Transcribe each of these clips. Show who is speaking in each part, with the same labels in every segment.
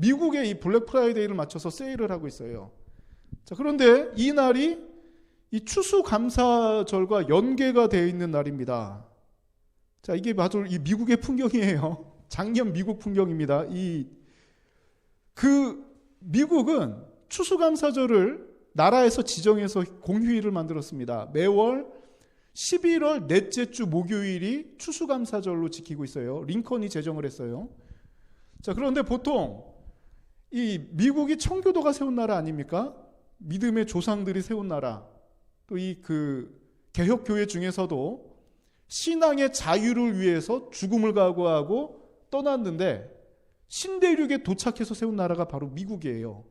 Speaker 1: 미국의 이 블랙 프라이데이를 맞춰서 세일을 하고 있어요. 자, 그런데 이 날이 이 추수감사절과 연계가 되어 있는 날입니다. 자, 이게 바로 이 미국의 풍경이에요. 작년 미국 풍경입니다. 미국은 추수감사절을 나라에서 지정해서 공휴일을 만들었습니다. 매월 11월 넷째 주 목요일이 추수감사절로 지키고 있어요. 링컨이 제정을 했어요. 자, 그런데 보통 이 미국이 청교도가 세운 나라 아닙니까? 믿음의 조상들이 세운 나라. 또 개혁교회 중에서도 신앙의 자유를 위해서 죽음을 각오하고 떠났는데 신대륙에 도착해서 세운 나라가 바로 미국이에요.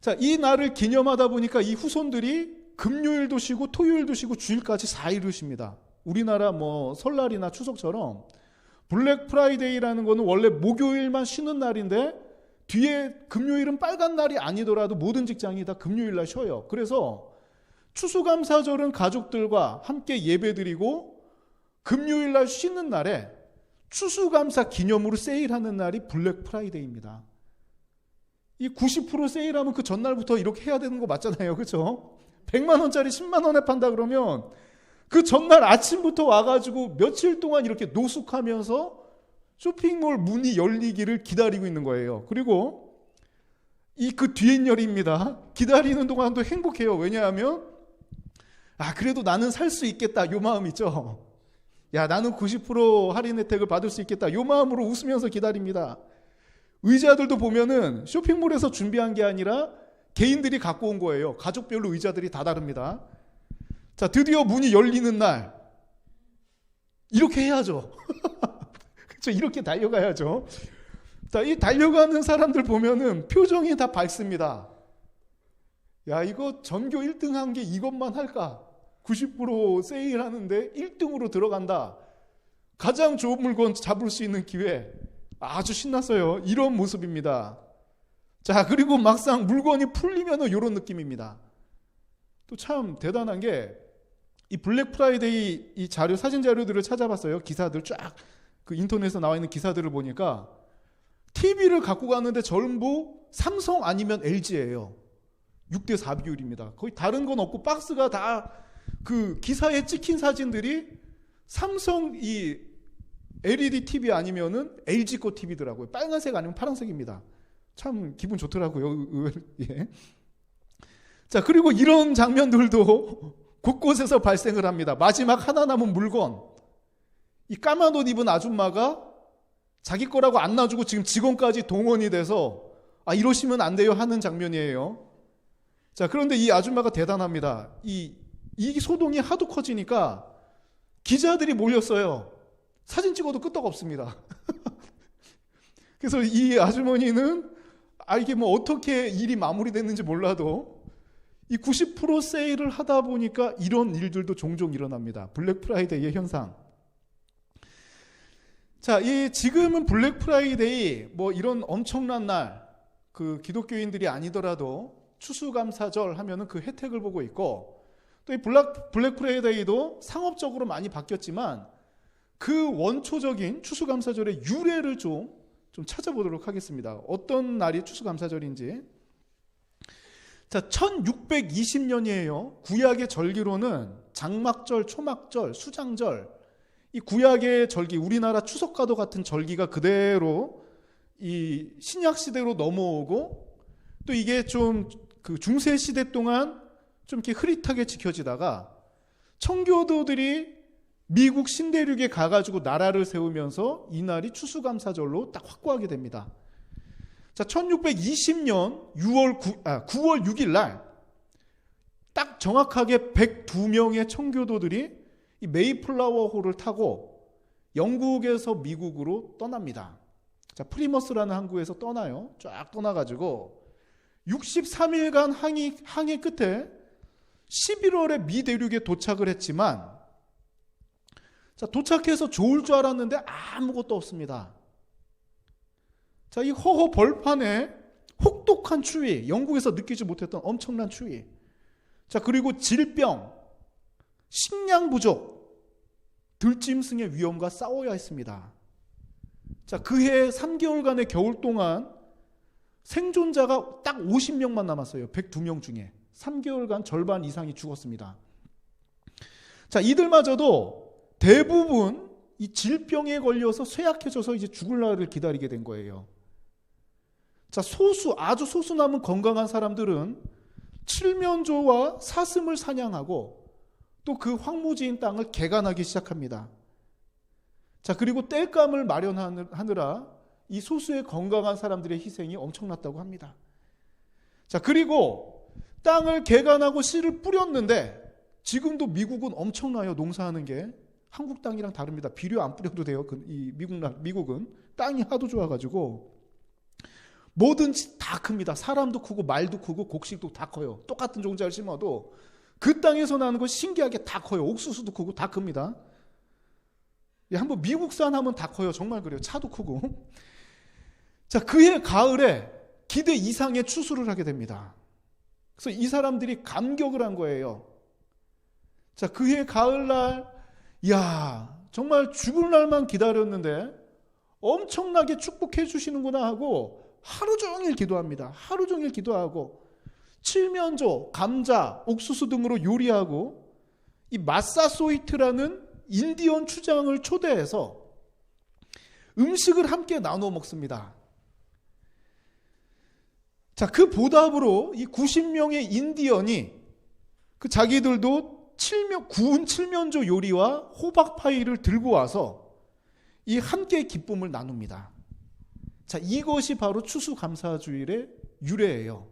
Speaker 1: 자, 이 날을 기념하다 보니까 이 후손들이 금요일도 쉬고 토요일도 쉬고 주일까지 4일을 쉽니다. 우리나라 설날이나 추석처럼 블랙 프라이데이라는 거는 원래 목요일만 쉬는 날인데 뒤에 금요일은 빨간 날이 아니더라도 모든 직장이 다 금요일 날 쉬어요. 그래서 추수감사절은 가족들과 함께 예배드리고 금요일 날 쉬는 날에 추수감사 기념으로 세일하는 날이 블랙 프라이데이입니다. 이 90% 세일하면 그 전날부터 이렇게 해야 되는 거 맞잖아요. 그렇죠? 100만 원짜리 10만 원에 판다 그러면 그 전날 아침부터 와가지고 며칠 동안 이렇게 노숙하면서 쇼핑몰 문이 열리기를 기다리고 있는 거예요. 그리고 그 뒷열입니다. 기다리는 동안도 행복해요. 왜냐하면 그래도 나는 살 수 있겠다 요 마음 있죠. 야, 나는 90% 할인 혜택을 받을 수 있겠다 요 마음으로 웃으면서 기다립니다. 의자들도 보면은 쇼핑몰에서 준비한 게 아니라 개인들이 갖고 온 거예요. 가족별로 의자들이 다 다릅니다. 자, 드디어 문이 열리는 날 이렇게 해야죠. 그렇죠? 이렇게 달려가야죠. 자, 이 달려가는 사람들 보면은 표정이 다 밝습니다. 야, 이거 전교 1등 한 게 이것만 할까? 90% 세일하는데 1등으로 들어간다. 가장 좋은 물건 잡을 수 있는 기회. 아주 신났어요. 이런 모습입니다. 자, 그리고 막상 물건이 풀리면은 이런 느낌입니다. 또 참 대단한 게 이 블랙 프라이데이 이 자료, 사진 자료들을 찾아봤어요. 기사들 쫙 인터넷에 나와 있는 기사들을 보니까 TV를 갖고 가는데 전부 삼성 아니면 LG예요. 6대4 비율입니다. 거의 다른 건 없고 박스가 다 기사에 찍힌 사진들이 삼성 이 LED TV 아니면은 LG 거 TV더라고요. 빨간색 아니면 파란색입니다. 참 기분 좋더라고요. 예. 자, 그리고 이런 장면들도 곳곳에서 발생을 합니다. 마지막 하나 남은 물건. 이 까만 옷 입은 아줌마가 자기 거라고 안 놔주고 지금 직원까지 동원이 돼서 이러시면 안 돼요 하는 장면이에요. 자, 그런데 이 아줌마가 대단합니다. 이 소동이 하도 커지니까 기자들이 몰렸어요. 사진 찍어도 끄떡 없습니다. 그래서 이 아주머니는 이게 어떻게 일이 마무리됐는지 몰라도 이 90% 세일을 하다 보니까 이런 일들도 종종 일어납니다. 블랙 프라이데이의 현상. 자, 지금은 블랙 프라이데이 이런 엄청난 날, 기독교인들이 아니더라도 추수감사절 하면은 그 혜택을 보고 있고, 또 이 블랙 프라이데이도 상업적으로 많이 바뀌었지만 그 원초적인 추수감사절의 유래를 좀 찾아보도록 하겠습니다. 어떤 날이 추수감사절인지. 자, 1620년이에요. 구약의 절기로는 장막절, 초막절, 수장절, 이 구약의 절기, 우리나라 추석과도 같은 절기가 그대로 이 신약 시대로 넘어오고, 또 이게 좀 중세 시대 동안 좀 이렇게 흐릿하게 지켜지다가 청교도들이 미국 신대륙에 가가지고 나라를 세우면서 이 날이 추수감사절로 딱 확고하게 됩니다. 자, 1620년 9월 6일 날 딱 정확하게 102명의 청교도들이 이 메이플라워호를 타고 영국에서 미국으로 떠납니다. 자, 프리머스라는 항구에서 떠나요. 쫙 떠나가지고 63일간 항해 끝에 11월에 미 대륙에 도착을 했지만, 자, 도착해서 좋을 줄 알았는데 아무것도 없습니다. 자, 이 허허 벌판에 혹독한 추위, 영국에서 느끼지 못했던 엄청난 추위. 자, 그리고 질병, 식량 부족, 들짐승의 위험과 싸워야 했습니다. 자, 그해 3개월간의 겨울 동안 생존자가 딱 50명만 남았어요. 102명 중에. 3개월간 절반 이상이 죽었습니다. 자, 이들마저도 대부분 이 질병에 걸려서 쇠약해져서 이제 죽을 날을 기다리게 된 거예요. 자, 아주 소수 남은 건강한 사람들은 칠면조와 사슴을 사냥하고 또 그 황무지인 땅을 개간하기 시작합니다. 자, 그리고 땔감을 마련하느라 이 소수의 건강한 사람들의 희생이 엄청났다고 합니다. 자, 그리고 땅을 개간하고 씨를 뿌렸는데 지금도 미국은 엄청나요. 농사하는 게. 한국 땅이랑 다릅니다. 비료 안 뿌려도 돼요. 이 미국은 땅이 하도 좋아가지고 뭐든지 다 큽니다. 사람도 크고 말도 크고 곡식도 다 커요. 똑같은 종자를 심어도 그 땅에서 나는 거 신기하게 다 커요. 옥수수도 크고 다 큽니다. 한번 미국산 하면 다 커요. 정말 그래요. 차도 크고. 자, 그해 가을에 기대 이상의 추수를 하게 됩니다. 그래서 이 사람들이 감격을 한 거예요. 자, 그해 가을날, 정말 죽을 날만 기다렸는데 엄청나게 축복해 주시는구나 하고 하루 종일 기도합니다. 하루 종일 기도하고 칠면조, 감자, 옥수수 등으로 요리하고 이 마사소이트라는 인디언 추장을 초대해서 음식을 함께 나눠 먹습니다. 자, 그 보답으로 이 90명의 인디언이 그 자기들도 구운 칠면조 요리와 호박파이를 들고 와서 이 함께 기쁨을 나눕니다. 자, 이것이 바로 추수감사주일의 유래예요.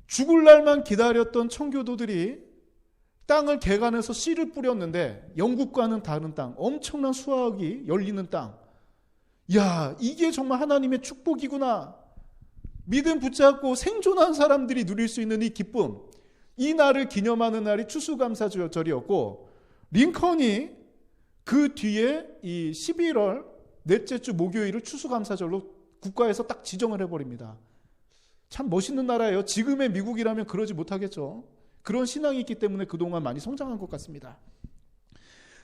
Speaker 1: 죽을 날만 기다렸던 청교도들이 땅을 개간해서 씨를 뿌렸는데 영국과는 다른 땅, 엄청난 수확이 열리는 땅. 이게 정말 하나님의 축복이구나. 믿음 붙잡고 생존한 사람들이 누릴 수 있는 이 기쁨. 이 날을 기념하는 날이 추수감사절이었고 링컨이 그 뒤에 이 11월 넷째 주 목요일을 추수감사절로 국가에서 딱 지정을 해버립니다. 참 멋있는 나라예요. 지금의 미국이라면 그러지 못하겠죠. 그런 신앙이 있기 때문에 그동안 많이 성장한 것 같습니다.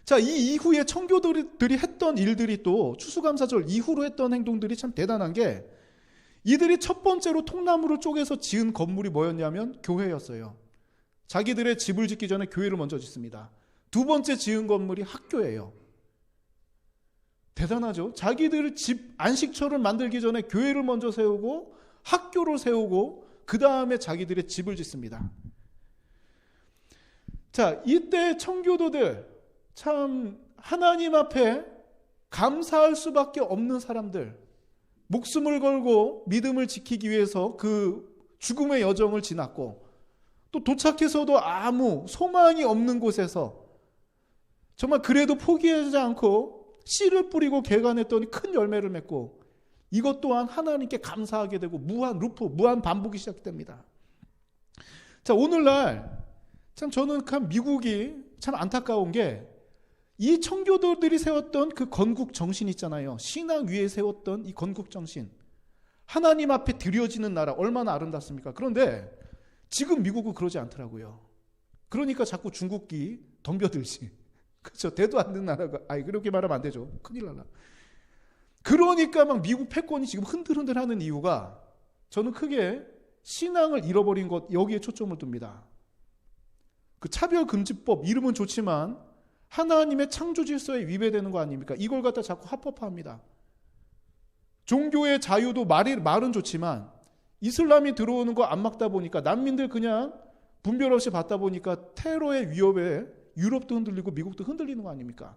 Speaker 1: 자, 이 이후에 청교도들이 했던 일들이 또 추수감사절 이후로 했던 행동들이 참 대단한 게 이들이 첫 번째로 통나무를 쪼개서 지은 건물이 뭐였냐면 교회였어요. 자기들의 집을 짓기 전에 교회를 먼저 짓습니다. 두 번째 지은 건물이 학교예요. 대단하죠? 자기들 집 안식처를 만들기 전에 교회를 먼저 세우고 학교를 세우고 그 다음에 자기들의 집을 짓습니다. 자, 이때 청교도들 참 하나님 앞에 감사할 수밖에 없는 사람들, 목숨을 걸고 믿음을 지키기 위해서 그 죽음의 여정을 지났고 또 도착해서도 아무 소망이 없는 곳에서 정말 그래도 포기하지 않고 씨를 뿌리고 개간했더니 큰 열매를 맺고 이것 또한 하나님께 감사하게 되고 무한 반복이 시작됩니다. 자, 오늘날 참 저는 미국이 참 안타까운 게 이 청교도들이 세웠던 그 건국 정신 있잖아요. 신앙 위에 세웠던 이 건국 정신. 하나님 앞에 드려지는 나라 얼마나 아름답습니까? 그런데 지금 미국은 그러지 않더라고요. 그러니까 자꾸 중국이 덤벼들지. 그렇죠. 대도 안 되는 나라가. 그렇게 말하면 안 되죠. 큰일 나라. 그러니까 막 미국 패권이 지금 흔들흔들하는 이유가 저는 크게 신앙을 잃어버린 것 여기에 초점을 둡니다. 그 차별금지법 이름은 좋지만 하나님의 창조 질서에 위배되는 거 아닙니까? 이걸 갖다 자꾸 합법화합니다. 종교의 자유도 말은 좋지만 이슬람이 들어오는 거 안 막다 보니까 난민들 그냥 분별 없이 받다 보니까 테러의 위협에 유럽도 흔들리고 미국도 흔들리는 거 아닙니까?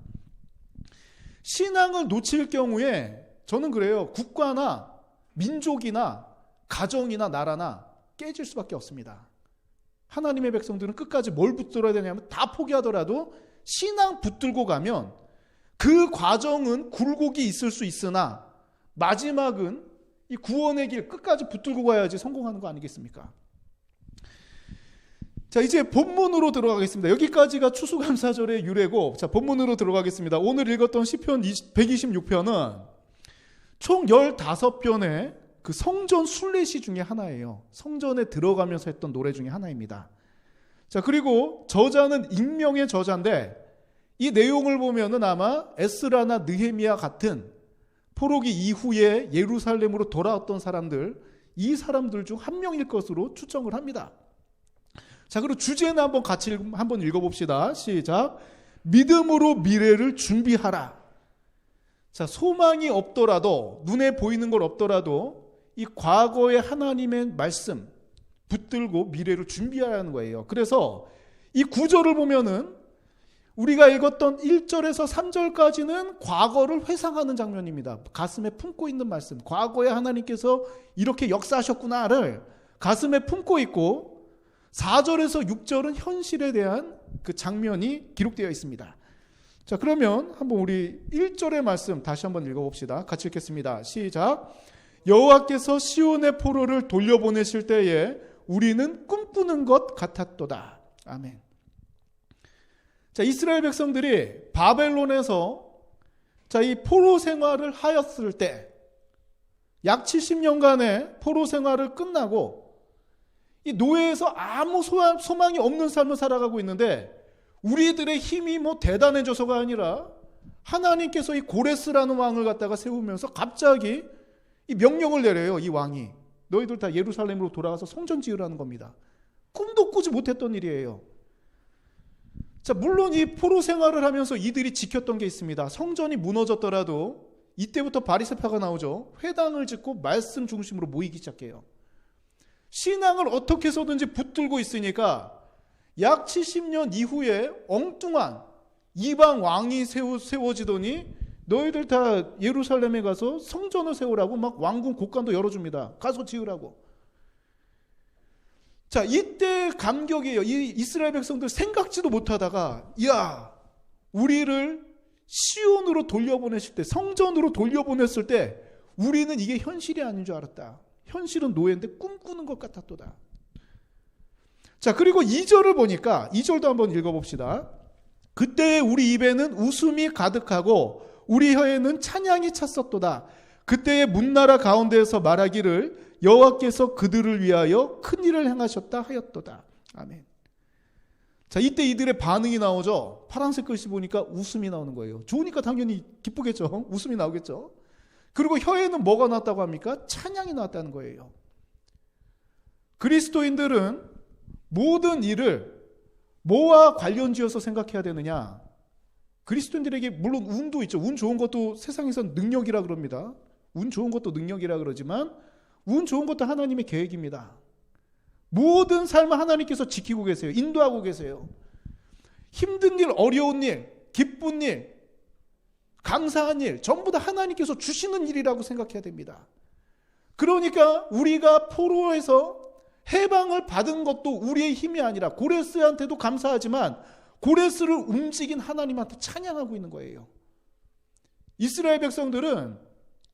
Speaker 1: 신앙을 놓칠 경우에 저는 그래요. 국가나 민족이나 가정이나 나라나 깨질 수밖에 없습니다. 하나님의 백성들은 끝까지 뭘 붙들어야 되냐면 다 포기하더라도 신앙 붙들고 가면 그 과정은 굴곡이 있을 수 있으나 마지막은 이 구원의 길 끝까지 붙들고 가야지 성공하는 거 아니겠습니까? 자, 이제 본문으로 들어가겠습니다. 여기까지가 추수감사절의 유래고, 자, 본문으로 들어가겠습니다. 오늘 읽었던 시편 126편은 총 15편의 그 성전 순례시 중에 하나예요. 성전에 들어가면서 했던 노래 중에 하나입니다. 자, 그리고 저자는 익명의 저자인데 이 내용을 보면은 아마 에스라나 느헤미야 같은 포로기 이후에 예루살렘으로 돌아왔던 사람들, 이 사람들 중 한 명일 것으로 추정을 합니다. 자, 그리고 주제는 한번 읽어봅시다. 시작. 믿음으로 미래를 준비하라. 자, 소망이 없더라도, 눈에 보이는 걸 없더라도 이 과거의 하나님의 말씀 붙들고 미래를 준비하라는 거예요. 그래서 이 구절을 보면은 우리가 읽었던 1절에서 3절까지는 과거를 회상하는 장면입니다. 가슴에 품고 있는 말씀, 과거에 하나님께서 이렇게 역사하셨구나를 가슴에 품고 있고, 4절에서 6절은 현실에 대한 그 장면이 기록되어 있습니다. 자, 그러면 한번 우리 1절의 말씀 다시 한번 읽어봅시다. 같이 읽겠습니다. 시작. 여호와께서 시온의 포로를 돌려보내실 때에 우리는 꿈꾸는 것 같았도다. 아멘. 자, 이스라엘 백성들이 바벨론에서 이 포로 생활을 하였을 때, 약 70년간의 포로 생활을 끝나고 이 노예에서 아무 소망이 없는 삶을 살아가고 있는데, 우리들의 힘이 대단해져서가 아니라 하나님께서 이 고레스라는 왕을 갖다가 세우면서 갑자기 이 명령을 내려요. 이 왕이 너희들 다 예루살렘으로 돌아가서 성전 지으라는 겁니다. 꿈도 꾸지 못했던 일이에요. 자, 물론 이 포로 생활을 하면서 이들이 지켰던 게 있습니다. 성전이 무너졌더라도 이때부터 바리새파가 나오죠. 회당을 짓고 말씀 중심으로 모이기 시작해요. 신앙을 어떻게 해서든지 붙들고 있으니까 약 70년 이후에 엉뚱한 이방 왕이 세워지더니 너희들 다 예루살렘에 가서 성전을 세우라고 막 왕궁 곡간도 열어줍니다. 가서 지으라고. 자, 이때 감격이에요. 이 이스라엘 백성들 생각지도 못하다가, 야, 우리를 시온으로 돌려보냈을 때, 성전으로 돌려보냈을 때 우리는 이게 현실이 아닌 줄 알았다. 현실은 노예인데 꿈꾸는 것 같았도다. 자, 그리고 2절을 보니까 2절도 한번 읽어봅시다. 그때 우리 입에는 웃음이 가득하고 우리 혀에는 찬양이 찼었도다. 그때의 문나라 가운데에서 말하기를 여호와께서 그들을 위하여 큰 일을 행하셨다 하였도다. 아멘. 자, 이때 이들의 반응이 나오죠. 파란색 글씨 보니까 웃음이 나오는 거예요. 좋으니까 당연히 기쁘겠죠. 웃음이 나오겠죠. 그리고 혀에는 뭐가 나왔다고 합니까? 찬양이 나왔다는 거예요. 그리스도인들은 모든 일을 뭐와 관련지어서 생각해야 되느냐? 그리스도인들에게 물론 운도 있죠. 운 좋은 것도 세상에서는 능력이라 그럽니다. 운 좋은 것도 능력이라 그러지만 운 좋은 것도 하나님의 계획입니다. 모든 삶을 하나님께서 지키고 계세요. 인도하고 계세요. 힘든 일, 어려운 일, 기쁜 일, 감사한 일 전부 다 하나님께서 주시는 일이라고 생각해야 됩니다. 그러니까 우리가 포로에서 해방을 받은 것도 우리의 힘이 아니라 고레스한테도 감사하지만 고레스를 움직인 하나님한테 찬양하고 있는 거예요. 이스라엘 백성들은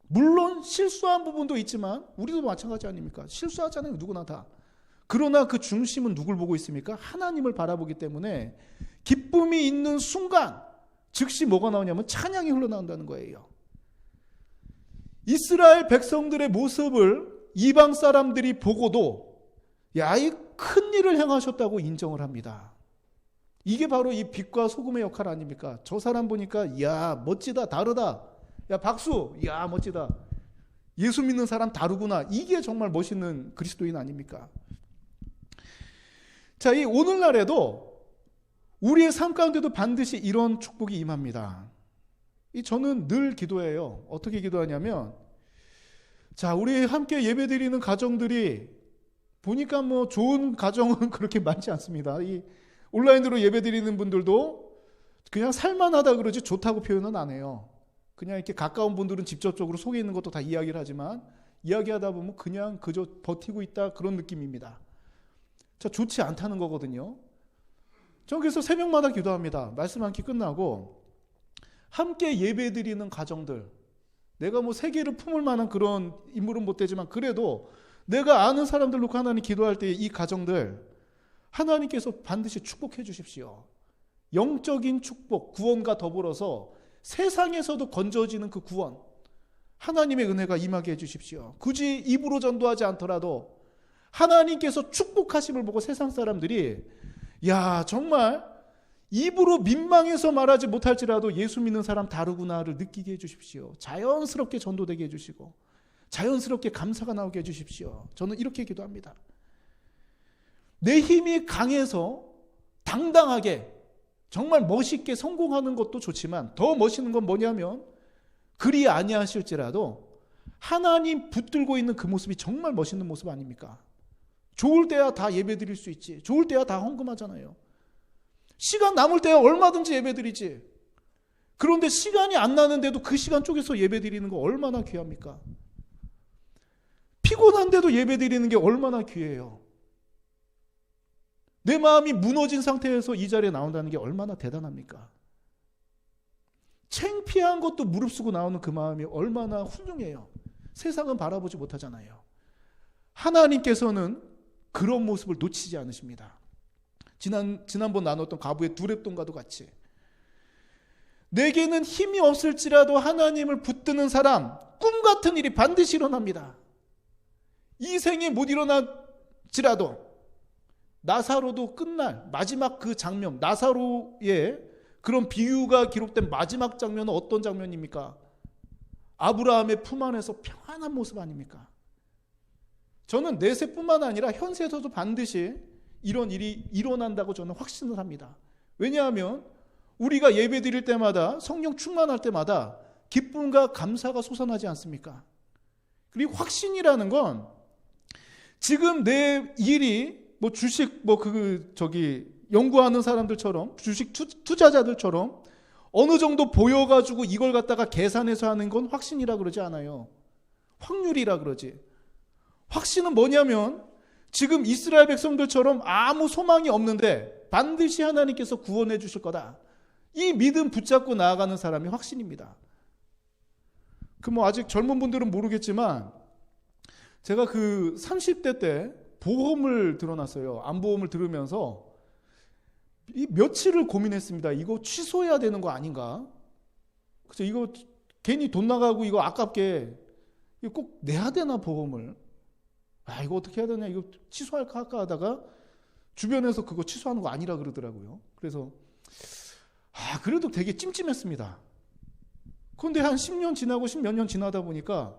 Speaker 1: 물론 실수한 부분도 있지만 우리도 마찬가지 아닙니까? 실수하잖아요. 누구나 다. 그러나 그 중심은 누굴 보고 있습니까? 하나님을 바라보기 때문에 기쁨이 있는 순간 즉시 뭐가 나오냐면 찬양이 흘러나온다는 거예요. 이스라엘 백성들의 모습을 이방 사람들이 보고도 야, 이 큰 일을 행하셨다고 인정을 합니다. 이게 바로 이 빛과 소금의 역할 아닙니까? 저 사람 보니까 야, 멋지다, 다르다. 야, 박수. 야, 멋지다. 예수 믿는 사람 다르구나. 이게 정말 멋있는 그리스도인 아닙니까? 자, 이 오늘날에도 우리의 삶 가운데도 반드시 이런 축복이 임합니다. 저는 늘 기도해요. 어떻게 기도하냐면, 자, 우리 함께 예배드리는 가정들이 보니까 좋은 가정은 그렇게 많지 않습니다. 이 온라인으로 예배드리는 분들도 그냥 살만하다 그러지 좋다고 표현은 안 해요. 그냥 이렇게 가까운 분들은 직접적으로 속에 있는 것도 다 이야기를 하지만 이야기하다 보면 그냥 그저 버티고 있다 그런 느낌입니다. 자, 좋지 않다는 거거든요. 전 그래서 새벽마다 기도합니다. 말씀 한 끼 끝나고 함께 예배드리는 가정들, 내가 세계를 품을 만한 그런 인물은 못 되지만 그래도 내가 아는 사람들 놓고 하나님 기도할 때 이 가정들 하나님께서 반드시 축복해 주십시오. 영적인 축복, 구원과 더불어서 세상에서도 건져지는 그 구원, 하나님의 은혜가 임하게 해 주십시오. 굳이 입으로 전도하지 않더라도 하나님께서 축복하심을 보고 세상 사람들이 야, 정말 입으로 민망해서 말하지 못할지라도 예수 믿는 사람 다르구나를 느끼게 해주십시오. 자연스럽게 전도되게 해주시고 자연스럽게 감사가 나오게 해주십시오. 저는 이렇게 기도합니다. 내 힘이 강해서 당당하게 정말 멋있게 성공하는 것도 좋지만 더 멋있는 건 뭐냐면 그리 아니하실지라도 하나님 붙들고 있는 그 모습이 정말 멋있는 모습 아닙니까? 좋을 때야 다 예배 드릴 수 있지. 좋을 때야 다 헌금하잖아요. 시간 남을 때야 얼마든지 예배 드리지. 그런데 시간이 안 나는데도 그 시간 쪽에서 예배 드리는 거 얼마나 귀합니까? 피곤한데도 예배 드리는 게 얼마나 귀해요. 내 마음이 무너진 상태에서 이 자리에 나온다는 게 얼마나 대단합니까? 창피한 것도 무릅쓰고 나오는 그 마음이 얼마나 훌륭해요. 세상은 바라보지 못하잖아요. 하나님께서는 그런 모습을 놓치지 않으십니다. 지난번 나눴던 가부의 두렙돈과도 같이 내게는 힘이 없을지라도 하나님을 붙드는 사람, 꿈 같은 일이 반드시 일어납니다. 이 생에 못 일어날지라도 나사로도 끝날 마지막 그 장면, 나사로의 그런 비유가 기록된 마지막 장면은 어떤 장면입니까? 아브라함의 품 안에서 평안한 모습 아닙니까? 저는 내세뿐만 아니라 현세에서도 반드시 이런 일이 일어난다고 저는 확신을 합니다. 왜냐하면 우리가 예배 드릴 때마다 성령 충만할 때마다 기쁨과 감사가 솟아나지 않습니까? 그리고 확신이라는 건 지금 내 일이 뭐 주식 연구하는 사람들처럼 주식 투자자들처럼 어느 정도 보여가지고 이걸 갖다가 계산해서 하는 건 확신이라 그러지 않아요. 확률이라 그러지. 확신은 뭐냐면 지금 이스라엘 백성들처럼 아무 소망이 없는데 반드시 하나님께서 구원해 주실 거다. 이 믿음 붙잡고 나아가는 사람이 확신입니다. 아직 젊은 분들은 모르겠지만 제가 30대 때 보험을 들어놨어요. 암보험을 들으면서 이 며칠을 고민했습니다. 이거 취소해야 되는 거 아닌가? 그죠? 이거 괜히 돈 나가고 이거 아깝게 이거 꼭 내야 되나 보험을? 이거 어떻게 해야 되냐? 이거 취소할까 할까 하다가 주변에서 그거 취소하는 거 아니라 그러더라고요. 그래서 그래도 되게 찜찜했습니다. 그런데 한 10년 지나고 10몇 년 지나다 보니까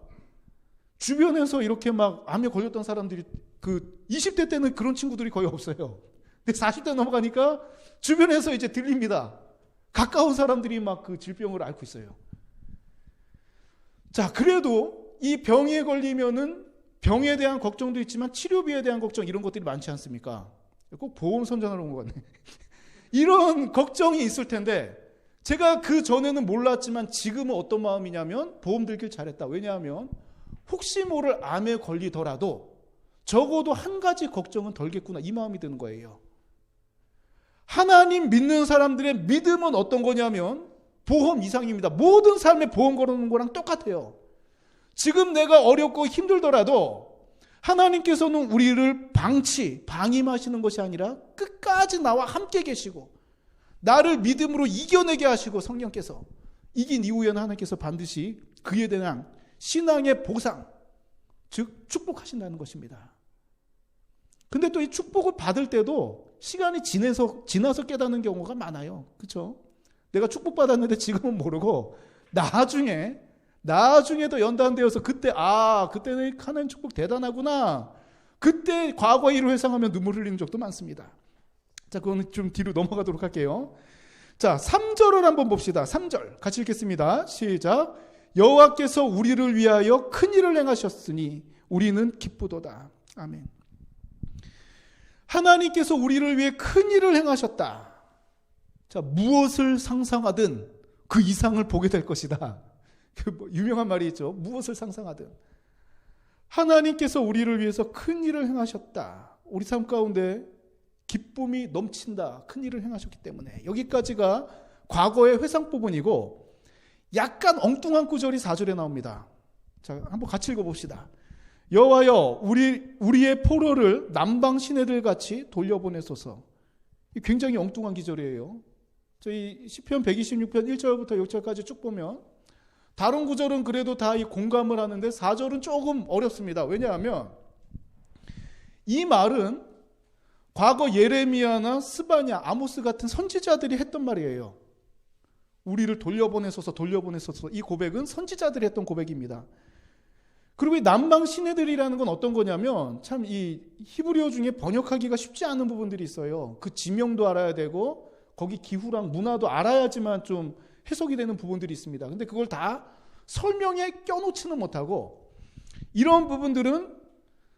Speaker 1: 주변에서 이렇게 막 암에 걸렸던 사람들이 20대 때는 그런 친구들이 거의 없어요. 근데 40대 넘어가니까 주변에서 이제 들립니다. 가까운 사람들이 막 그 질병을 앓고 있어요. 자, 그래도 이 병에 걸리면은 병에 대한 걱정도 있지만 치료비에 대한 걱정 이런 것들이 많지 않습니까? 꼭 보험 선전하러 온 것 같네. 이런 걱정이 있을 텐데 제가 그 전에는 몰랐지만 지금은 어떤 마음이냐면 보험 들길 잘했다. 왜냐하면 혹시 모를 암에 걸리더라도 적어도 한 가지 걱정은 덜겠구나 이 마음이 드는 거예요. 하나님 믿는 사람들의 믿음은 어떤 거냐면 보험 이상입니다. 모든 삶에 보험 걸어놓는 거랑 똑같아요. 지금 내가 어렵고 힘들더라도 하나님께서는 우리를 방임하시는 것이 아니라 끝까지 나와 함께 계시고 나를 믿음으로 이겨내게 하시고 성령께서 이긴 이후에는 하나님께서 반드시 그에 대한 신앙의 보상, 즉 축복하신다는 것입니다. 근데 또 이 축복을 받을 때도 시간이 지나서 깨닫는 경우가 많아요. 그렇죠? 내가 축복받았는데 지금은 모르고 나중에 더 연단되어서 그때는 하나님 축복 대단하구나. 그때 과거의 일을 회상하면 눈물 흘리는 적도 많습니다. 자, 그거는 좀 뒤로 넘어가도록 할게요. 자, 3절을 한번 봅시다. 3절 같이 읽겠습니다. 시작. 여호와께서 우리를 위하여 큰 일을 행하셨으니 우리는 기쁘도다. 아멘. 하나님께서 우리를 위해 큰 일을 행하셨다. 자, 무엇을 상상하든 그 이상을 보게 될 것이다. 유명한 말이 있죠. 무엇을 상상하든 하나님께서 우리를 위해서 큰 일을 행하셨다. 우리 삶 가운데 기쁨이 넘친다. 큰 일을 행하셨기 때문에. 여기까지가 과거의 회상 부분이고 약간 엉뚱한 구절이 4절에 나옵니다. 자, 한번 같이 읽어봅시다. 여호와여 우리의 포로를 남방 시내들 같이 돌려보내소서. 굉장히 엉뚱한 기절이에요. 저희 시편 126편 1절부터 6절까지 쭉 보면 다른 구절은 그래도 다 이 공감을 하는데 4절은 조금 어렵습니다. 왜냐하면 이 말은 과거 예레미야나 스바냐, 아모스 같은 선지자들이 했던 말이에요. 우리를 돌려보내소서 이 고백은 선지자들이 했던 고백입니다. 그리고 이 남방 시내들이라는 건 어떤 거냐면 참 이 히브리어 중에 번역하기가 쉽지 않은 부분들이 있어요. 그 지명도 알아야 되고 거기 기후랑 문화도 알아야지만 좀 해석이 되는 부분들이 있습니다. 근데 그걸 다 설명에 껴놓지는 못하고 이런 부분들은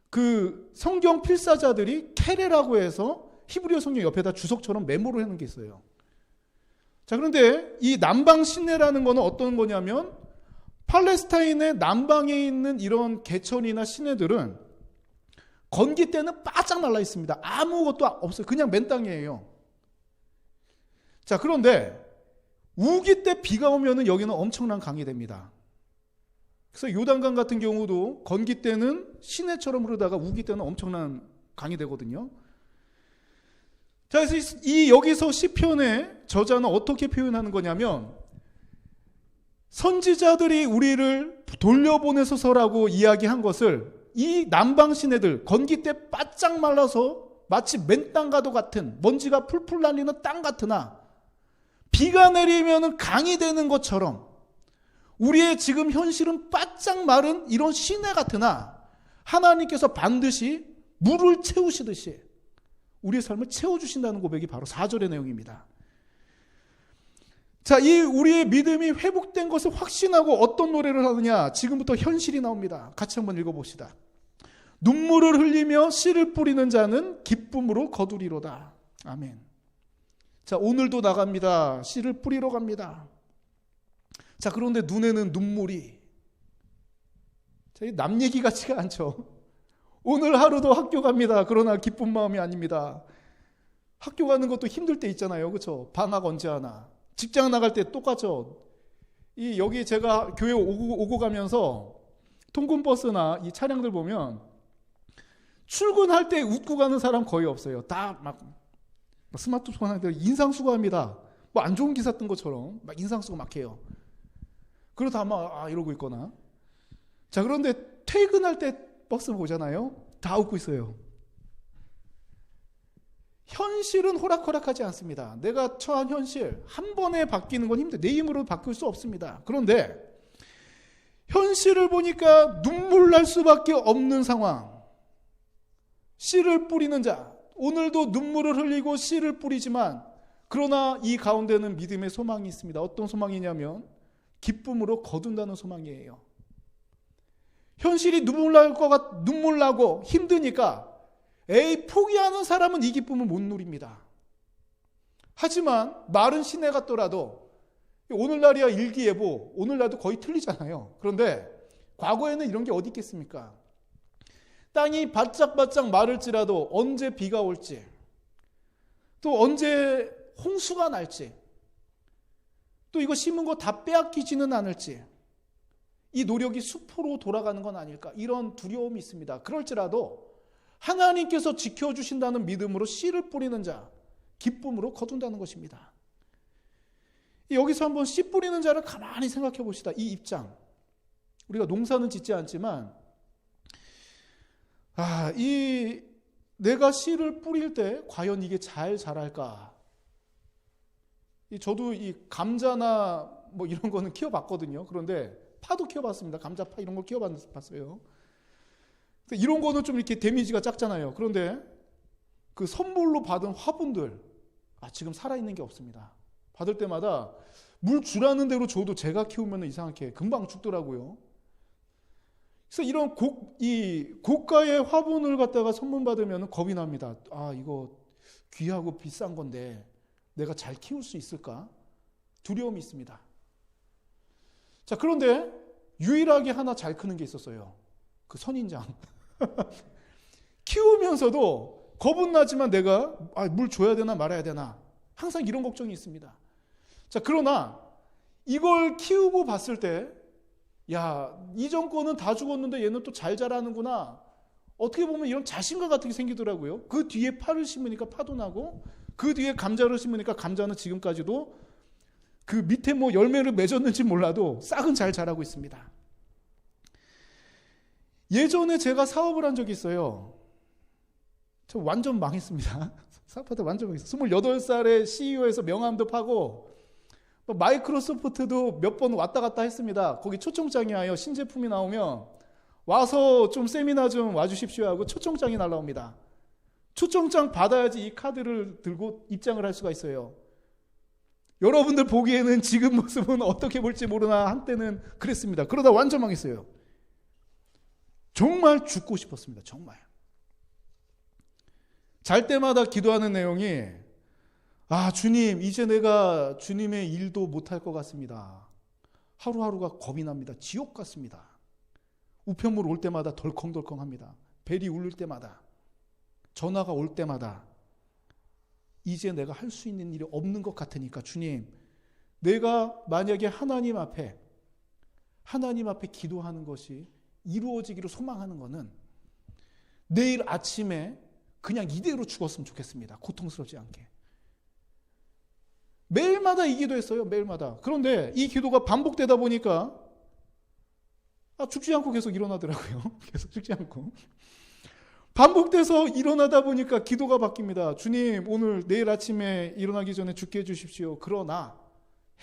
Speaker 1: 그 성경 필사자들이 케레라고 해서 히브리어 성경 옆에다 주석처럼 메모를 해놓은 게 있어요. 자, 그런데 이 남방 시내라는 거는 어떤 거냐면 팔레스타인의 남방에 있는 이런 개천이나 시내들은 건기 때는 바짝 말라 있습니다. 아무것도 없어요. 그냥 맨 땅이에요. 자, 그런데 우기 때 비가 오면은 여기는 엄청난 강이 됩니다. 그래서 요단강 같은 경우도 건기 때는 시내처럼 흐르다가 우기 때는 엄청난 강이 되거든요. 자, 그래서 여기서 시편의 저자는 어떻게 표현하는 거냐면 선지자들이 우리를 돌려보내소서라고 이야기한 것을 이 남방 시내들 건기 때 바짝 말라서 마치 맨 땅과도 같은 먼지가 풀풀 날리는 땅 같으나 비가 내리면 강이 되는 것처럼 우리의 지금 현실은 바짝 마른 이런 시내 같으나 하나님께서 반드시 물을 채우시듯이 우리의 삶을 채워주신다는 고백이 바로 4절의 내용입니다. 자, 이 우리의 믿음이 회복된 것을 확신하고 어떤 노래를 하느냐? 지금부터 현실이 나옵니다. 같이 한번 읽어봅시다. 눈물을 흘리며 씨를 뿌리는 자는 기쁨으로 거두리로다. 아멘. 자, 오늘도 나갑니다. 씨를 뿌리러 갑니다. 자, 그런데 눈에는 눈물이. 자, 남 얘기 같지가 않죠. 오늘 하루도 학교 갑니다. 그러나 기쁜 마음이 아닙니다. 학교 가는 것도 힘들 때 있잖아요. 그렇죠? 방학 언제 하나. 직장 나갈 때 똑같죠. 여기 제가 교회 오고 가면서 통근버스나 이 차량들 보면 출근할 때 웃고 가는 사람 거의 없어요. 다 막 스마트폰 하는데 인상수고합니다. 뭐 안 좋은 기사 뜬 것처럼 막 인상수고 막 해요. 그러다 아마 이러고 있거나. 자, 그런데 퇴근할 때 버스 보잖아요. 다 웃고 있어요. 현실은 호락호락하지 않습니다. 내가 처한 현실 한 번에 바뀌는 건 힘들어요. 내 힘으로 바뀔 수 없습니다. 그런데 현실을 보니까 눈물 날 수밖에 없는 상황. 씨를 뿌리는 자, 오늘도 눈물을 흘리고 씨를 뿌리지만 그러나 이 가운데는 믿음의 소망이 있습니다. 어떤 소망이냐면 기쁨으로 거둔다는 소망이에요. 현실이 눈물 나고 힘드니까 포기하는 사람은 이 기쁨을 못 누립니다. 하지만 마른 시내 같더라도 오늘날이야 일기예보, 오늘날도 거의 틀리잖아요. 그런데 과거에는 이런 게 어디 있겠습니까? 땅이 바짝바짝 마를지라도 언제 비가 올지, 또 언제 홍수가 날지, 또 이거 심은 거 다 빼앗기지는 않을지, 이 노력이 수포로 돌아가는 건 아닐까, 이런 두려움이 있습니다. 그럴지라도 하나님께서 지켜주신다는 믿음으로 씨를 뿌리는 자, 기쁨으로 거둔다는 것입니다. 여기서 한번 씨 뿌리는 자를 가만히 생각해 봅시다. 이 입장. 우리가 농사는 짓지 않지만 내가 씨를 뿌릴 때 과연 이게 잘 자랄까? 저도 이 감자나 뭐 이런 거는 키워봤거든요. 그런데 파도 키워봤습니다. 감자파 이런 걸 키워봤어요. 이런 거는 좀 이렇게 데미지가 작잖아요. 그런데 그 선물로 받은 화분들, 지금 살아있는 게 없습니다. 받을 때마다 물 주라는 대로 줘도 제가 키우면 이상하게 금방 죽더라고요. 그래서 이런 고가의 화분을 갖다가 선물 받으면 겁이 납니다. 이거 귀하고 비싼 건데 내가 잘 키울 수 있을까? 두려움이 있습니다. 자, 그런데 유일하게 하나 잘 크는 게 있었어요. 그 선인장. 키우면서도 겁은 나지만 내가 물 줘야 되나 말아야 되나 항상 이런 걱정이 있습니다. 자, 그러나 이걸 키우고 봤을 때 이전 거는 다 죽었는데 얘는 또 잘 자라는구나. 어떻게 보면 이런 자신감 같은 게 생기더라고요. 그 뒤에 파를 심으니까 파도 나고 그 뒤에 감자를 심으니까 감자는 지금까지도 그 밑에 뭐 열매를 맺었는지 몰라도 싹은 잘 자라고 있습니다. 예전에 제가 사업을 한 적이 있어요. 저 완전 망했습니다. 사업하다 완전 망했어요. 28살에 CEO에서 명함도 파고 마이크로소프트도 몇 번 왔다 갔다 했습니다. 거기 초청장이 와요. 신제품이 나오면 와서 좀 세미나 좀 와주십시오 하고 초청장이 날라옵니다. 초청장 받아야지 이 카드를 들고 입장을 할 수가 있어요. 여러분들 보기에는 지금 모습은 어떻게 볼지 모르나 한때는 그랬습니다. 그러다 완전 망했어요. 정말 죽고 싶었습니다. 정말. 잘 때마다 기도하는 내용이 주님, 이제 내가 주님의 일도 못할 것 같습니다. 하루하루가 겁이 납니다. 지옥 같습니다. 우편물 올 때마다 덜컹덜컹합니다. 벨이 울릴 때마다, 전화가 올 때마다 이제 내가 할 수 있는 일이 없는 것 같으니까 주님, 내가 만약에 하나님 앞에 기도하는 것이 이루어지기를 소망하는 것은 내일 아침에 그냥 이대로 죽었으면 좋겠습니다. 고통스럽지 않게. 매일마다 이 기도했어요. 매일마다. 그런데 이 기도가 반복되다 보니까 죽지 않고 계속 일어나더라고요. 계속 죽지 않고. 반복돼서 일어나다 보니까 기도가 바뀝니다. 주님, 오늘 내일 아침에 일어나기 전에 죽게 해주십시오. 그러나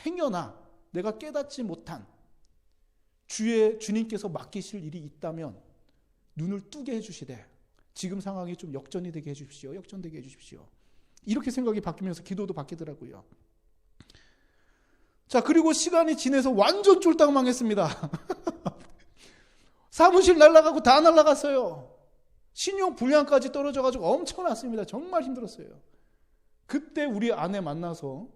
Speaker 1: 행여나 내가 깨닫지 못한 주님께서 맡기실 일이 있다면 눈을 뜨게 해주시되 지금 상황이 좀 역전이 되게 해주십시오. 역전되게 해주십시오. 이렇게 생각이 바뀌면서 기도도 바뀌더라고요. 자, 그리고 시간이 지나서 완전 쫄딱 망했습니다. 사무실 날아가고 다 날아갔어요. 신용 불량까지 떨어져가지고 엄청났습니다. 정말 힘들었어요. 그때 우리 아내 만나서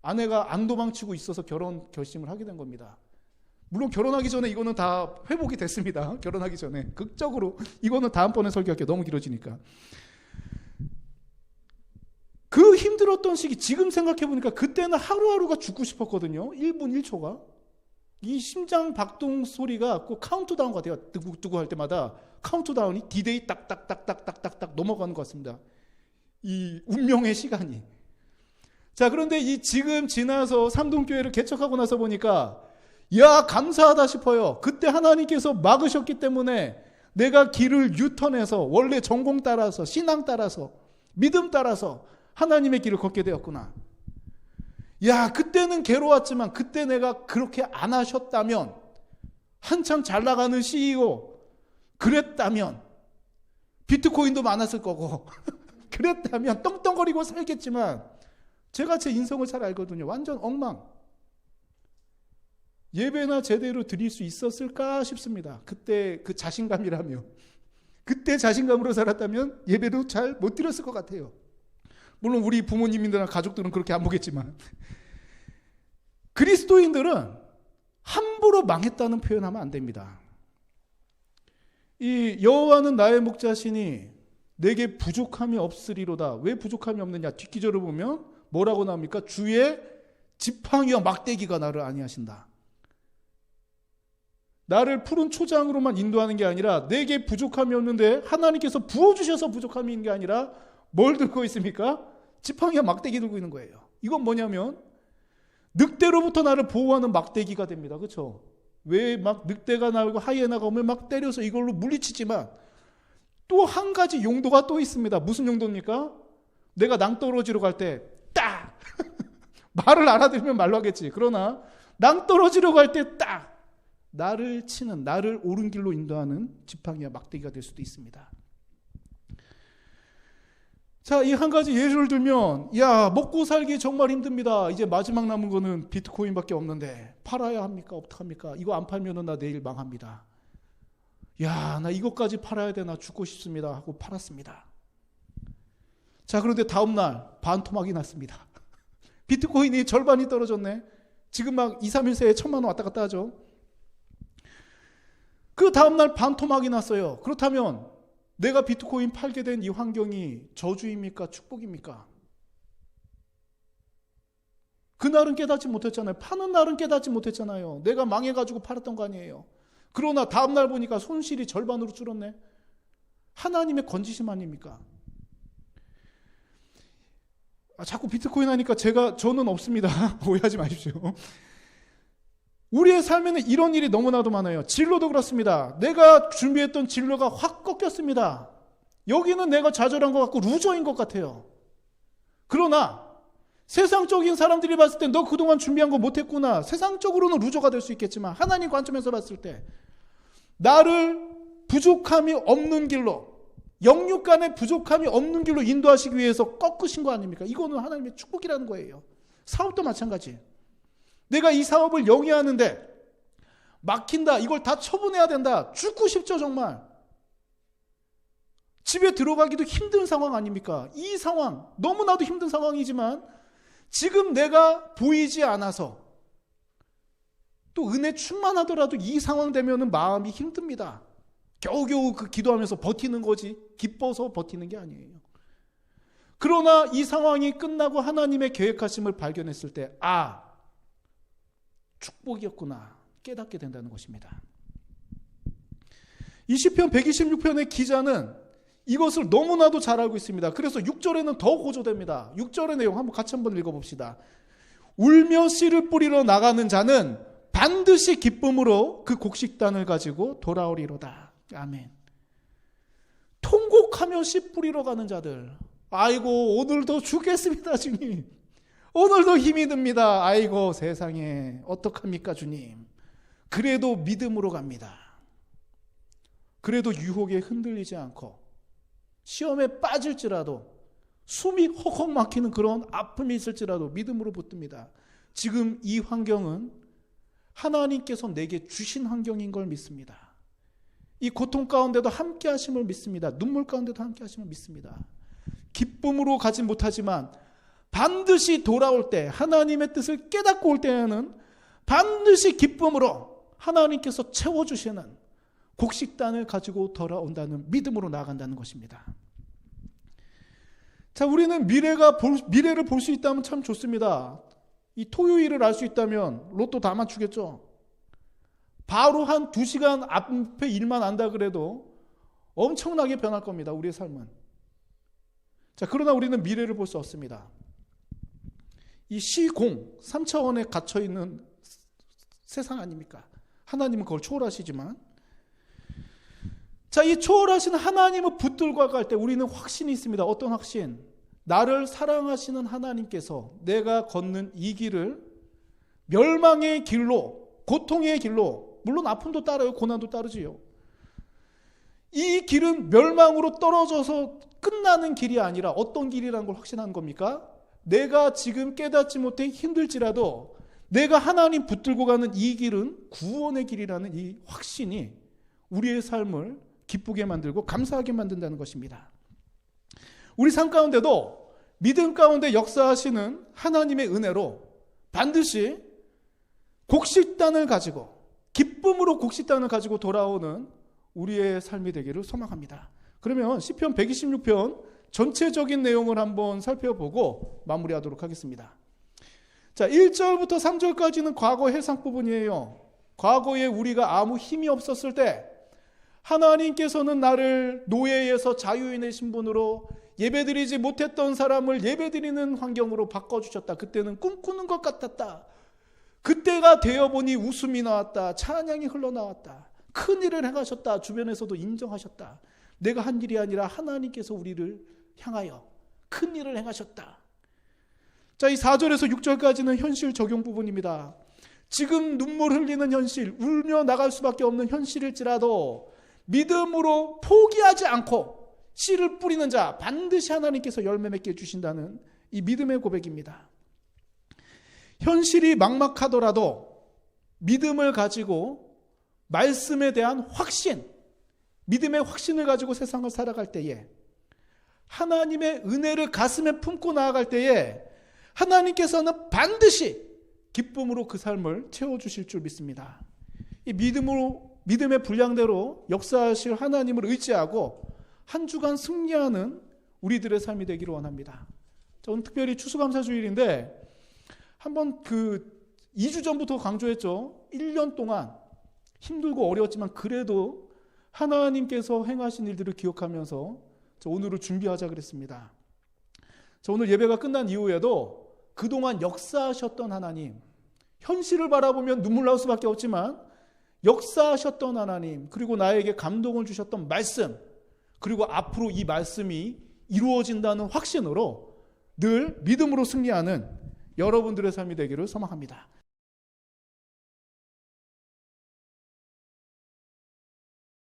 Speaker 1: 아내가 안 도망치고 있어서 결혼 결심을 하게 된 겁니다. 물론 결혼하기 전에 이거는 다 회복이 됐습니다. 결혼하기 전에. 극적으로. 이거는 다음번에 설교할게요. 너무 길어지니까. 그 힘들었던 시기, 지금 생각해보니까 그때는 하루하루가 죽고 싶었거든요. 1분 1초가. 이 심장 박동 소리가 꼭 카운트다운가 돼요. 뜨고 할 때마다 카운트다운이 디데이 딱딱딱딱딱딱 넘어가는 것 같습니다. 이 운명의 시간이. 자, 그런데 이 지금 지나서 삼동교회를 개척하고 나서 보니까 감사하다 싶어요. 그때 하나님께서 막으셨기 때문에 내가 길을 유턴해서 원래 전공 따라서 신앙 따라서 믿음 따라서 하나님의 길을 걷게 되었구나. 그때는 괴로웠지만 그때 내가 그렇게 안 하셨다면 한참 잘 나가는 CEO 그랬다면 비트코인도 많았을 거고 그랬다면 떵떵거리고 살겠지만 제가 제 인성을 잘 알거든요. 완전 엉망. 예배나 제대로 드릴 수 있었을까 싶습니다. 그때 그 자신감이라며. 그때 자신감으로 살았다면 예배도 잘 못 드렸을 것 같아요. 물론 우리 부모님이나 가족들은 그렇게 안 보겠지만. 그리스도인들은 함부로 망했다는 표현하면 안 됩니다. 이 여호와는 나의 목자시니 내게 부족함이 없으리로다. 왜 부족함이 없느냐? 뒷기절을 보면 뭐라고 나옵니까? 주의 지팡이와 막대기가 나를 안위하신다. 나를 푸른 초장으로만 인도하는 게 아니라 내게 부족함이 없는데 하나님께서 부어주셔서 부족함이 있는 게 아니라 뭘 들고 있습니까? 지팡이와 막대기 들고 있는 거예요. 이건 뭐냐면 늑대로부터 나를 보호하는 막대기가 됩니다. 그렇죠? 왜 막 늑대가 나오고 하이에나가 오면 막 때려서 이걸로 물리치지만 또 한 가지 용도가 또 있습니다. 무슨 용도입니까? 내가 낭떠러지로 갈 때 딱! 말을 알아들으면 말로 하겠지. 그러나 낭떠러지로 갈 때 딱! 나를 치는, 나를 옳은 길로 인도하는 지팡이와 막대기가 될 수도 있습니다. 자, 이 한 가지 예를 들면, 먹고 살기 정말 힘듭니다. 이제 마지막 남은 거는 비트코인밖에 없는데 팔아야 합니까? 어떡합니까? 이거 안 팔면은 나 내일 망합니다. 나 이것까지 팔아야 되나 죽고 싶습니다 하고 팔았습니다. 자, 그런데 다음날 반토막이 났습니다. 비트코인이 절반이 떨어졌네. 지금 막 2, 3일 새에 1,000만 원 왔다 갔다 하죠. 그 다음날 반토막이 났어요. 그렇다면 내가 비트코인 팔게 된 이 환경이 저주입니까? 축복입니까? 그날은 깨닫지 못했잖아요. 파는 날은 깨닫지 못했잖아요. 내가 망해가지고 팔았던 거 아니에요. 그러나 다음날 보니까 손실이 절반으로 줄었네. 하나님의 건지심 아닙니까? 자꾸 비트코인 하니까 저는 없습니다. 오해하지 마십시오. 우리의 삶에는 이런 일이 너무나도 많아요. 진로도 그렇습니다. 내가 준비했던 진로가 확 꺾였습니다. 여기는 내가 좌절한 것 같고 루저인 것 같아요. 그러나 세상적인 사람들이 봤을 때 너 그동안 준비한 거 못했구나. 세상적으로는 루저가 될 수 있겠지만 하나님 관점에서 봤을 때 나를 부족함이 없는 길로, 영육 간의 부족함이 없는 길로 인도하시기 위해서 꺾으신 거 아닙니까? 이거는 하나님의 축복이라는 거예요. 사업도 마찬가지. 내가 이 사업을 영위하는데 막힌다. 이걸 다 처분해야 된다. 죽고 싶죠, 정말. 집에 들어가기도 힘든 상황 아닙니까? 이 상황, 너무나도 힘든 상황이지만 지금 내가 보이지 않아서 또 은혜 충만하더라도 이 상황 되면은 마음이 힘듭니다. 겨우겨우 그 기도하면서 버티는 거지 기뻐서 버티는 게 아니에요. 그러나 이 상황이 끝나고 하나님의 계획하심을 발견했을 때 축복이었구나 깨닫게 된다는 것입니다. 이 시편 126편의 기자는 이것을 너무나도 잘 알고 있습니다. 그래서 6절에는 더 고조됩니다. 6절의 내용 같이 한번 읽어봅시다. 울며 씨를 뿌리러 나가는 자는 반드시 기쁨으로 그 곡식단을 가지고 돌아오리로다. 아멘. 통곡하며 씨 뿌리러 가는 자들. 아이고 오늘도 죽겠습니다 주님. 오늘도 힘이 듭니다. 아이고 세상에 어떡합니까 주님. 그래도 믿음으로 갑니다. 그래도 유혹에 흔들리지 않고 시험에 빠질지라도 숨이 헉헉 막히는 그런 아픔이 있을지라도 믿음으로 붙듭니다. 지금 이 환경은 하나님께서 내게 주신 환경인 걸 믿습니다. 이 고통 가운데도 함께 하심을 믿습니다. 눈물 가운데도 함께 하심을 믿습니다. 기쁨으로 가지 못하지만 반드시 돌아올 때 하나님의 뜻을 깨닫고 올 때에는 반드시 기쁨으로 하나님께서 채워주시는 곡식단을 가지고 돌아온다는 믿음으로 나아간다는 것입니다. 자, 우리는 미래를 볼 수 있다면 참 좋습니다. 이 토요일을 알 수 있다면 로또 다 맞추겠죠. 바로 한 2시간 앞에 일만 안다 그래도 엄청나게 변할 겁니다. 우리의 삶은. 자, 그러나 우리는 미래를 볼 수 없습니다. 이 시공 3차원에 갇혀있는 세상 아닙니까? 하나님은 그걸 초월하시지만 자, 이 초월하신 하나님을 붙들고 갈 때 우리는 확신이 있습니다. 어떤 확신? 나를 사랑하시는 하나님께서 내가 걷는 이 길을 멸망의 길로, 고통의 길로, 물론 아픔도 따라요, 고난도 따르지요. 이 길은 멸망으로 떨어져서 끝나는 길이 아니라 어떤 길이라는 걸 확신하는 겁니까? 내가 지금 깨닫지 못해 힘들지라도 내가 하나님 붙들고 가는 이 길은 구원의 길이라는 이 확신이 우리의 삶을 기쁘게 만들고 감사하게 만든다는 것입니다. 우리 삶 가운데도 믿음 가운데 역사하시는 하나님의 은혜로 반드시 곡식단을 가지고 기쁨으로 곡식단을 가지고 돌아오는 우리의 삶이 되기를 소망합니다. 그러면 시편 126편 전체적인 내용을 한번 살펴보고 마무리하도록 하겠습니다. 자, 1절부터 3절까지는 과거 해상 부분이에요. 과거에 우리가 아무 힘이 없었을 때 하나님께서는 나를 노예에서 자유인의 신분으로 예배드리지 못했던 사람을 예배드리는 환경으로 바꿔주셨다. 그때는 꿈꾸는 것 같았다. 그때가 되어보니 웃음이 나왔다. 찬양이 흘러나왔다. 큰 일을 행하셨다. 주변에서도 인정하셨다. 내가 한 일이 아니라 하나님께서 우리를 향하여 큰 일을 행하셨다. 자, 이 4절에서 6절까지는 현실 적용 부분입니다. 지금 눈물 흘리는 현실, 울며 나갈 수밖에 없는 현실일지라도 믿음으로 포기하지 않고 씨를 뿌리는 자 반드시 하나님께서 열매 맺게 해주신다는 이 믿음의 고백입니다. 현실이 막막하더라도 믿음을 가지고 말씀에 대한 확신, 믿음의 확신을 가지고 세상을 살아갈 때에 하나님의 은혜를 가슴에 품고 나아갈 때에 하나님께서는 반드시 기쁨으로 그 삶을 채워주실 줄 믿습니다. 이 믿음의 분량대로 역사하실 하나님을 의지하고 한 주간 승리하는 우리들의 삶이 되기를 원합니다. 저는 특별히 추수감사주일인데 한번 2주 전부터 강조했죠. 1년 동안 힘들고 어려웠지만 그래도 하나님께서 행하신 일들을 기억하면서 오늘을 준비하자 그랬습니다. 오늘 예배가 끝난 이후에도 그동안 역사하셨던 하나님, 현실을 바라보면 눈물 나올 수밖에 없지만 역사하셨던 하나님, 그리고 나에게 감동을 주셨던 말씀, 그리고 앞으로 이 말씀이 이루어진다는 확신으로 늘 믿음으로 승리하는 여러분들의 삶이 되기를 소망합니다.